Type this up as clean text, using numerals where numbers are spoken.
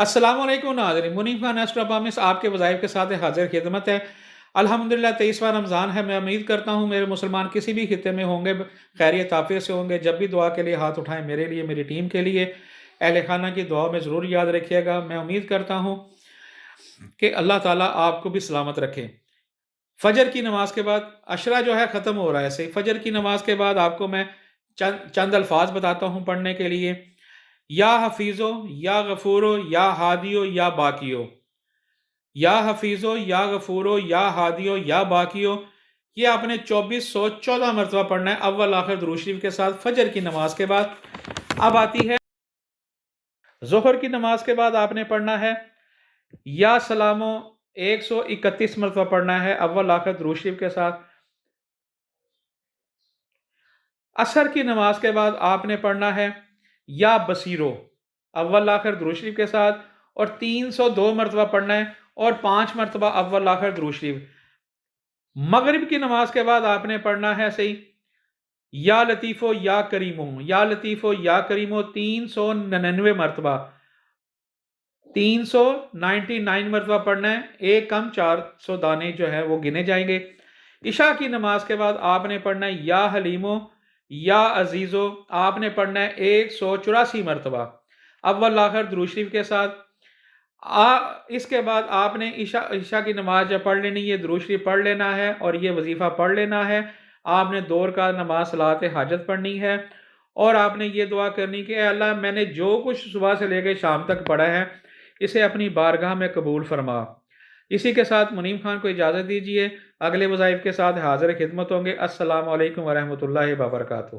السلام علیکم ناظرین، منیب خان ایسٹروپامس آپ کے وظائف کے ساتھ حاضر خدمت ہے۔ الحمدللہ 23واں رمضان ہے۔ میں امید کرتا ہوں میرے مسلمان کسی بھی خطے میں ہوں گے خیریت عافیت سے ہوں گے۔ جب بھی دعا کے لیے ہاتھ اٹھائیں، میرے لیے، میری ٹیم کے لیے، اہل خانہ کی دعا میں ضرور یاد رکھیے گا۔ میں امید کرتا ہوں کہ اللہ تعالیٰ آپ کو بھی سلامت رکھے۔ فجر کی نماز کے بعد عشرہ جو ہے ختم ہو رہا ہے ایسے، فجر کی نماز کے بعد آپ کو میں چند الفاظ بتاتا ہوں پڑھنے کے لیے۔ یا حفیظو، یا غفورو، یا ہادیو، یا باقیو۔ یا حفیظو، یا غفورو، یا ہادیو، یا باقیو، یہ آپ نے 2414 مرتبہ پڑھنا ہے اول آخر درود شریف کے ساتھ فجر کی نماز کے بعد۔ اب آتی ہے ظہر کی نماز کے بعد آپ نے پڑھنا ہے یا سلامو 131 مرتبہ پڑھنا ہے اول آخر درود شریف کے ساتھ۔ عصر کی نماز کے بعد آپ نے پڑھنا ہے یا بصیرو اول آخر درود شریف کے ساتھ، اور 302 مرتبہ پڑھنا ہے اور 5 مرتبہ اول آخر درود شریف۔ مغرب کی نماز کے بعد آپ نے پڑھنا ہے صحیح یا لطیفو یا کریمو، یا لطیفو یا کریمو 399 مرتبہ، 399 مرتبہ پڑھنا ہے، ایک کم 400 دانے جو ہے وہ گنے جائیں گے۔ عشاء کی نماز کے بعد آپ نے پڑھنا ہے یا حلیمو یا عزیزو، آپ نے پڑھنا ہے 184 مرتبہ اول آخر درود شریف کے ساتھ۔ اس کے بعد آپ نے عشاء کی نماز جب پڑھ لینی، یہ درود شریف پڑھ لینا ہے اور یہ وظیفہ پڑھ لینا ہے۔ آپ نے 2 رکعت نماز صلاۃ حاجت پڑھنی ہے اور آپ نے یہ دعا کرنی کہ اے اللہ، میں نے جو کچھ صبح سے لے کے شام تک پڑھا ہے اسے اپنی بارگاہ میں قبول فرما۔ اسی کے ساتھ منیم خان کو اجازت دیجیے، اگلے وظائف کے ساتھ حاضر خدمت ہوں گے۔ السلام علیکم ورحمۃ اللہ وبرکاتہ۔